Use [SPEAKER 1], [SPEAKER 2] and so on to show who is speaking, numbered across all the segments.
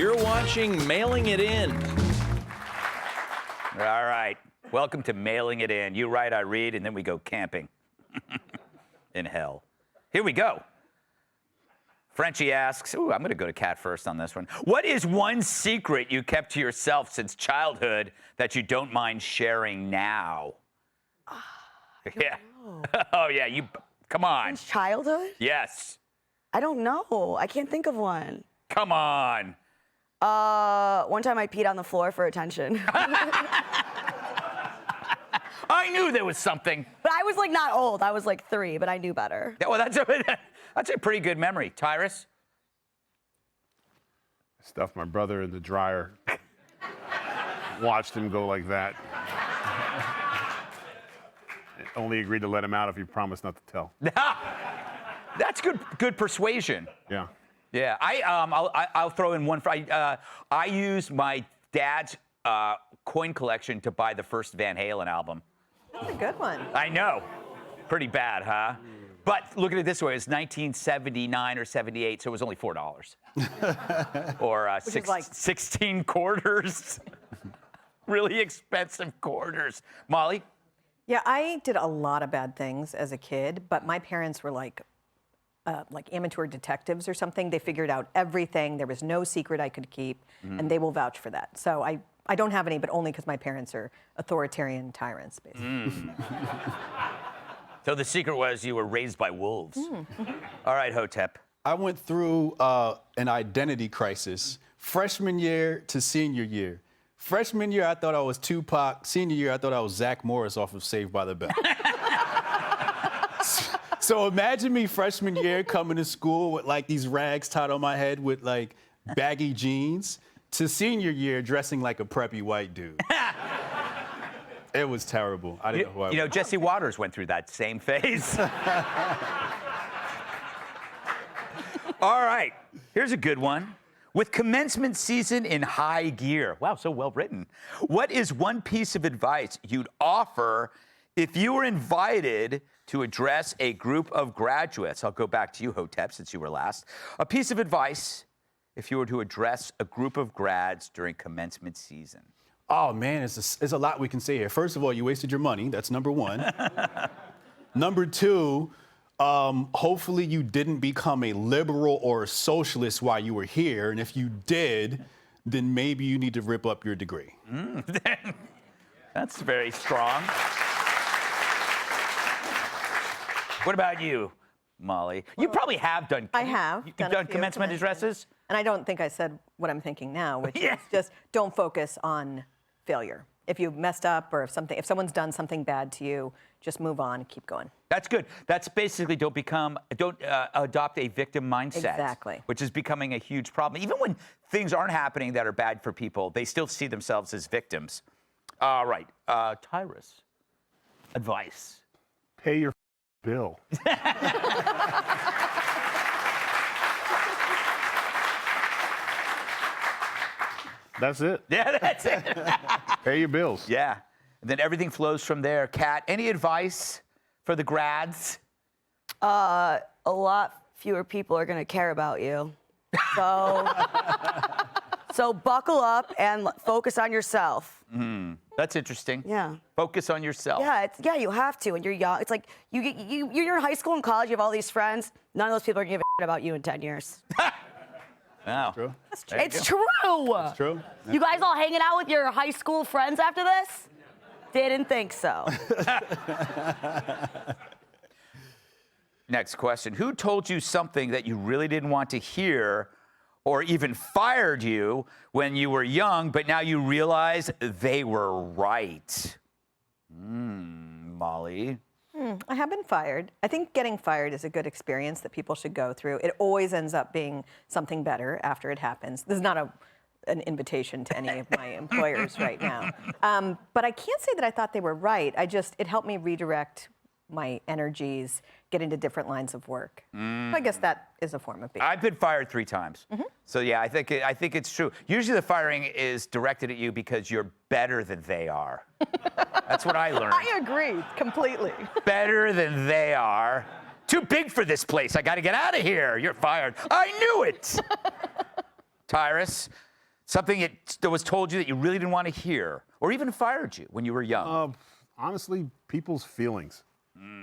[SPEAKER 1] You're watching Mailing It In.
[SPEAKER 2] All right. Welcome to Mailing It In. You write, I read, and then we go camping in hell. Here we go. Frenchie asks, ooh, I'm going to go to Kat first on this one. What is one secret you kept to yourself since childhood that you don't mind sharing now? Yeah. Oh, yeah. You come on.
[SPEAKER 3] Since childhood?
[SPEAKER 2] Yes.
[SPEAKER 3] I don't know. I can't think of one.
[SPEAKER 2] Come on.
[SPEAKER 3] One time I peed on the floor for attention.
[SPEAKER 2] I knew there was something.
[SPEAKER 3] But I was like not old. I was like 3, but I knew better.
[SPEAKER 2] Yeah, well, that's a pretty good memory. Tyrus?
[SPEAKER 4] Stuffed my brother in the dryer. Watched him go like that. Only agreed to let him out if he promised not to tell.
[SPEAKER 2] That's good persuasion.
[SPEAKER 4] Yeah.
[SPEAKER 2] Yeah, I'll throw in one. I used my dad's coin collection to buy the first Van Halen album.
[SPEAKER 5] That's a good one.
[SPEAKER 2] I know. Pretty bad, huh? But look at it this way. It's 1979 or 78, so it was only $4. Or 16 quarters. Really expensive quarters. Molly?
[SPEAKER 5] Yeah, I did a lot of bad things as a kid, but my parents were like amateur detectives or something. They figured out everything. There was no secret I could keep, and they will vouch for that. So I don't have any, but only because my parents are authoritarian tyrants, basically.
[SPEAKER 2] So the secret was you were raised by wolves. All right, Hotep.
[SPEAKER 6] I went through an identity crisis, freshman year to senior year. Freshman year, I thought I was Tupac. Senior year, I thought I was Zach Morris off of Saved by the Bell. So imagine me freshman year coming to school with like these rags tied on my head with like baggy jeans, to senior year dressing like a preppy white dude. It was terrible. I didn't know who I was.
[SPEAKER 2] You know, Jesse Waters went through that same phase. All right, here's a good one. With commencement season in high gear. Wow, so well written. What is one piece of advice you'd offer if you were invited to address a group of graduates? I'll go back to you, Hotep, since you were last. A piece of advice if you were to address a group of grads during commencement season.
[SPEAKER 6] Oh, man, it's a lot we can say here. First of all, you wasted your money. That's number one. Number two, hopefully you didn't become a liberal or a socialist while you were here. And if you did, then maybe you need to rip up your degree.
[SPEAKER 2] That's very strong. What about you, Molly? You probably have done.
[SPEAKER 5] I have.
[SPEAKER 2] You've done commencement addresses?
[SPEAKER 5] And I don't think I said what I'm thinking now, which is just don't focus on failure. If you messed up or if someone's done something bad to you, just move on and keep going.
[SPEAKER 2] That's good. That's basically don't adopt a victim mindset.
[SPEAKER 5] Exactly.
[SPEAKER 2] Which is becoming a huge problem. Even when things aren't happening that are bad for people, they still see themselves as victims. All right, Tyrus, advice.
[SPEAKER 4] Pay your bill. That's it.
[SPEAKER 2] Yeah, that's it.
[SPEAKER 4] Pay your bills.
[SPEAKER 2] Yeah. And then everything flows from there. Kat, any advice for the grads?
[SPEAKER 3] A lot fewer people are going to care about you. So, so buckle up and focus on yourself.
[SPEAKER 2] That's interesting.
[SPEAKER 3] Yeah.
[SPEAKER 2] Focus on yourself.
[SPEAKER 3] Yeah, you have to. When you're young, it's like you're in high school and college. You have all these friends. None of those people are going to give a shit about you in 10 years.
[SPEAKER 2] Wow.
[SPEAKER 6] True.
[SPEAKER 3] It's true.
[SPEAKER 6] It's true.
[SPEAKER 3] You guys all hanging out with your high school friends after this? Didn't think so.
[SPEAKER 2] Next question. Who told you something that you really didn't want to hear or even fired you when you were young, but now you realize they were right? Molly?
[SPEAKER 5] I have been fired. I think getting fired is a good experience that people should go through. It always ends up being something better after it happens. This is not an invitation to any of my employers right now. But I can't say that I thought they were right. It helped me redirect my energies, get into different lines of work. So I guess that is a form of being.
[SPEAKER 2] I've been fired 3 times. So yeah, I think it's true. Usually the firing is directed at you because you're better than they are. That's what I learned.
[SPEAKER 5] I agree completely.
[SPEAKER 2] Better than they are. Too big for this place. I got to get out of here. You're fired. I knew it. Tyrus, Something that was told you that you really didn't want to hear, or even fired you when you were young.
[SPEAKER 4] Honestly, people's feelings.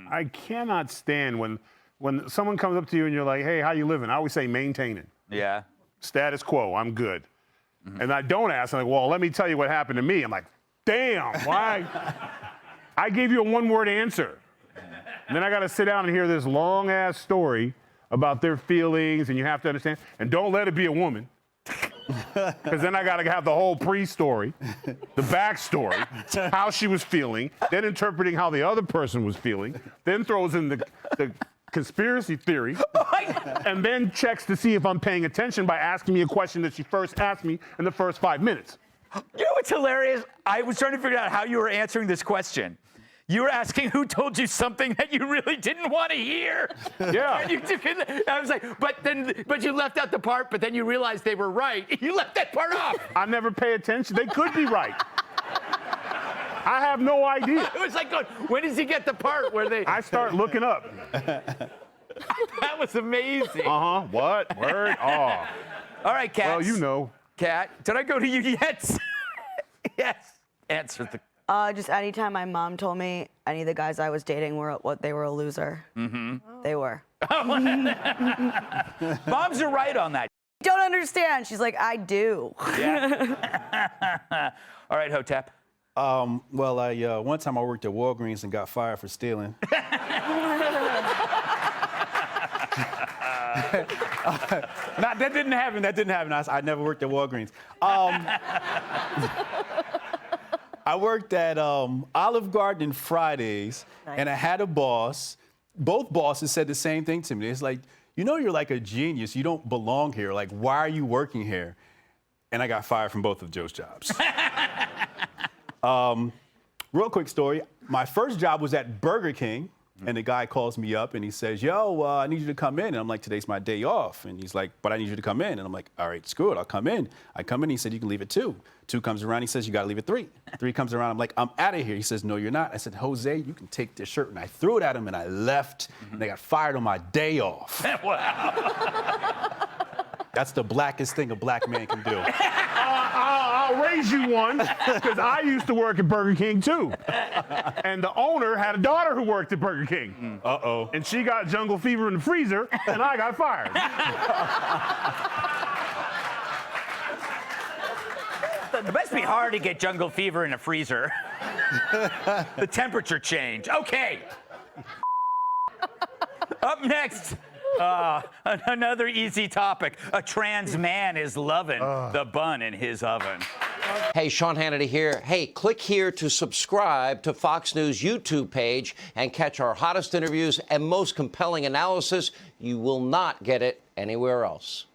[SPEAKER 4] I cannot stand when someone comes up to you and you're like, hey, how you living? I always say maintaining.
[SPEAKER 2] Yeah.
[SPEAKER 4] Status quo, I'm good. And I don't ask, I'm like, well, let me tell you what happened to me. I'm like, damn, why? I gave you a one-word answer. And then I got to sit down and hear this long-ass story about their feelings, and you have to understand. And don't let it be a woman. Because then I got to have the whole pre-story, the backstory, how she was feeling, then interpreting how the other person was feeling, then throws in the conspiracy theory, and then checks to see if I'm paying attention by asking me a question that she first asked me in the first 5 minutes.
[SPEAKER 2] You know what's hilarious? I was trying to figure out how you were answering this question. You were asking who told you something that you really didn't want to hear.
[SPEAKER 4] Yeah.
[SPEAKER 2] And I was like, but you left out the part, but then you realized they were right. You left that part off.
[SPEAKER 4] I never pay attention. They could be right. I have no idea.
[SPEAKER 2] It was like, when does he get the part where they...
[SPEAKER 4] I start looking up.
[SPEAKER 2] That was amazing.
[SPEAKER 4] What? Word? Oh.
[SPEAKER 2] All right, Kat.
[SPEAKER 4] Well, you know.
[SPEAKER 2] Kat, did I go to you yet? Yes. Answer the...
[SPEAKER 3] Just anytime my mom told me any of the guys I was dating were a loser. Mm-hmm. They were.
[SPEAKER 2] Moms are right on that.
[SPEAKER 3] Don't understand. She's like, I do.
[SPEAKER 2] Yeah. All right, Hotep.
[SPEAKER 6] Well, one time I worked at Walgreens and got fired for stealing. No, that didn't happen. I never worked at Walgreens. I worked at Olive Garden Fridays, and I had a boss. Both bosses said the same thing to me. It's like, you know, you're like a genius. You don't belong here. Like, why are you working here? And I got fired from both of Joe's jobs. Real quick story. My first job was at Burger King. And the guy calls me up and he says, yo, I need you to come in. And I'm like, today's my day off. And he's like, but I need you to come in. And I'm like, all right, screw it, I'll come in. I come in, he said, you can leave at 2. 2 comes around, he says, you gotta leave at 3. 3 comes around, I'm like, I'm out of here. He says, no, you're not. I said, Jose, you can take this shirt. And I threw it at him and I left. And I got fired on my day off.
[SPEAKER 2] Wow.
[SPEAKER 6] That's the blackest thing a black man can do.
[SPEAKER 4] I'll raise you one, because I used to work at Burger King too. And the owner had a daughter who worked at Burger King.
[SPEAKER 6] Uh-oh.
[SPEAKER 4] And she got jungle fever in the freezer, and I got fired.
[SPEAKER 2] It must be hard to get jungle fever in a freezer. The temperature change. Okay. Up next, another easy topic. A trans man is loving the bun in his oven.
[SPEAKER 7] Hey, Sean Hannity here. Hey, click here to subscribe to Fox News YouTube page and catch our hottest interviews and most compelling analysis. You will not get it anywhere else.